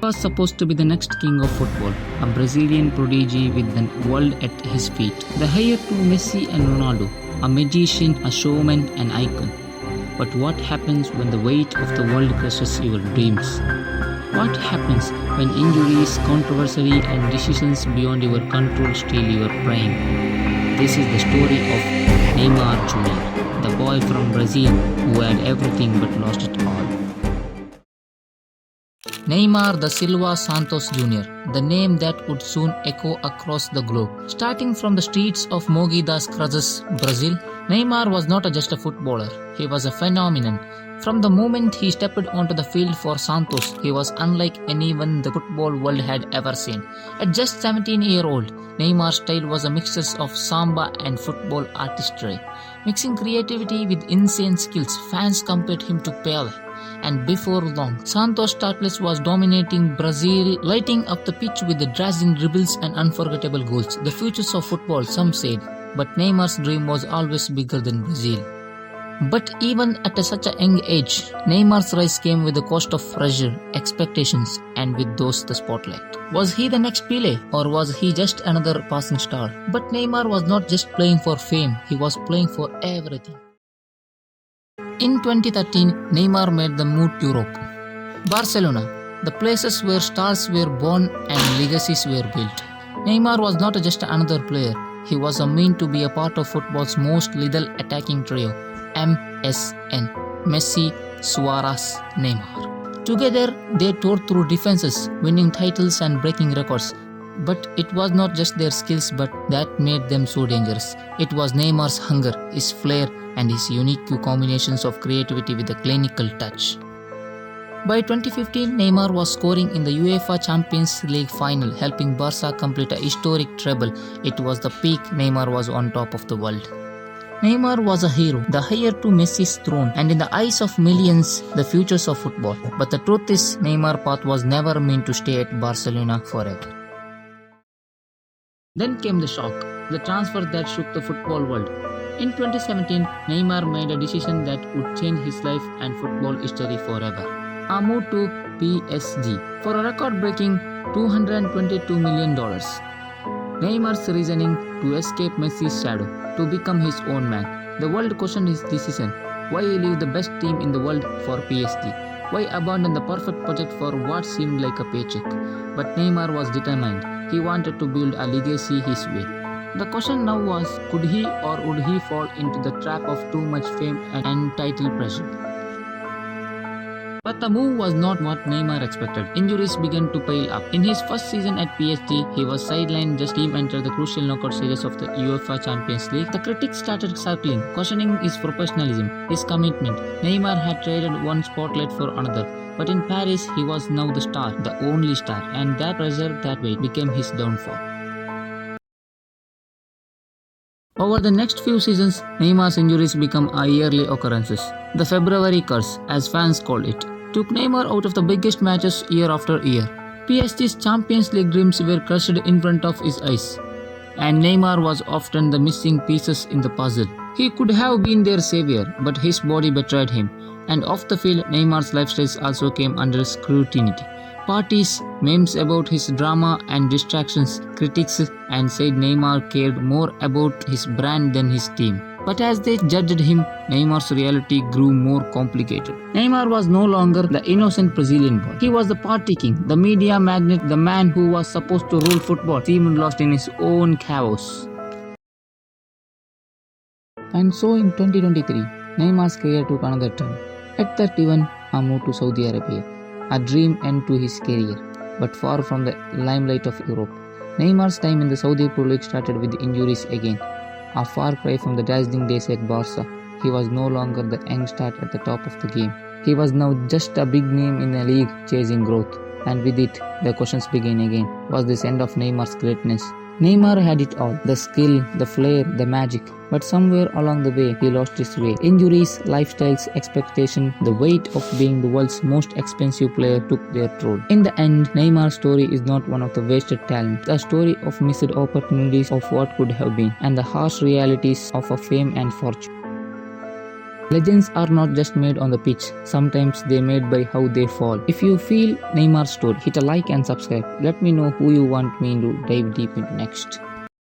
He was supposed to be the next king of football, a Brazilian prodigy with the world at his feet. The heir to Messi and Ronaldo, a magician, a showman, an icon. But what happens when the weight of the world crushes your dreams? What happens when injuries, controversy, and decisions beyond your control steal your prime? This is the story of Neymar Jr., the boy from Brazil who had everything but lost it all. Neymar da Silva Santos Jr., the name that would soon echo across the globe. Starting from the streets of Mogi das Cruzes, Brazil, Neymar was not just a footballer, he was a phenomenon. From the moment he stepped onto the field for Santos, he was unlike anyone the football world had ever seen. At just 17-year-old, Neymar's style was a mixture of samba and football artistry. Mixing creativity with insane skills, fans compared him to Pele. And before long, Santos Startless was dominating Brazil, lighting up the pitch with the dazzling dribbles and unforgettable goals. The futures of football, some said, but Neymar's dream was always bigger than Brazil. But even at such a young age, Neymar's rise came with the cost of pressure, expectations, and with those the spotlight. Was he the next Pele, or was he just another passing star? But Neymar was not just playing for fame, he was playing for everything. In 2013, Neymar made the move to Europe. Barcelona, the places where stars were born and legacies were built. Neymar was not just another player, he was a mean to be a part of football's most lethal attacking trio, MSN, Messi, Suarez, Neymar. Together, they tore through defenses, winning titles and breaking records. But it was not just their skills that made them so dangerous. It was Neymar's hunger, his flair, and his unique combinations of creativity with a clinical touch. By 2015, Neymar was scoring in the UEFA Champions League final, helping Barca complete a historic treble. It was the peak. Neymar was on top of the world. Neymar was a hero, the heir to Messi's throne, and in the eyes of millions, the futures of football. But the truth is, Neymar's path was never meant to stay at Barcelona forever. Then came the shock, the transfer that shook the football world. In 2017, Neymar made a decision that would change his life and football history forever. A move to PSG for a record-breaking $222 million. Neymar's reasoning: to escape Messi's shadow, to become his own man. The world questioned his decision. Why leave the best team in the world for PSG? Why abandon the perfect project for what seemed like a paycheck? But Neymar was determined. He wanted to build a legacy his way. The question now was, could he or would he fall into the trap of too much fame and title pressure? But the move was not what Neymar expected. Injuries began to pile up. In his first season at PSG, he was sidelined just team entered the crucial knockout stages of the UEFA Champions League. The critics started circling, questioning his professionalism, his commitment. Neymar had traded one spotlight for another. But in Paris, he was now the star, the only star, and that pressure, that weight, became his downfall. Over the next few seasons, Neymar's injuries became a yearly occurrences. The February curse, as fans called it, took Neymar out of the biggest matches year after year. PSG's Champions League dreams were crushed in front of his eyes, and Neymar was often the missing pieces in the puzzle. He could have been their savior, but his body betrayed him. And off the field, Neymar's lifestyle also came under scrutiny. Parties, memes about his drama and distractions, critics and said Neymar cared more about his brand than his team. But as they judged him, Neymar's reality grew more complicated. Neymar was no longer the innocent Brazilian boy. He was the party king, the media magnate, the man who was supposed to rule football, seemed lost in his own chaos. And so in 2023, Neymar's career took another turn. At 31, a move to Saudi Arabia, a dream end to his career, but far from the limelight of Europe. Neymar's time in the Saudi Pro League started with injuries again, a far cry from the dazzling days at Barca. He was no longer the young star at the top of the game. He was now just a big name in a league chasing growth. And with it, the questions began again. Was this end of Neymar's greatness? Neymar had it all, the skill, the flair, the magic. But somewhere along the way, he lost his way. Injuries, lifestyles, expectation, the weight of being the world's most expensive player took their toll. In the end, Neymar's story is not one of the wasted talent, a story of missed opportunities of what could have been, and the harsh realities of a fame and fortune. Legends are not just made on the pitch, sometimes they're made by how they fall. If you feel Neymar's story, hit a like and subscribe. Let me know who you want me to dive deep into next.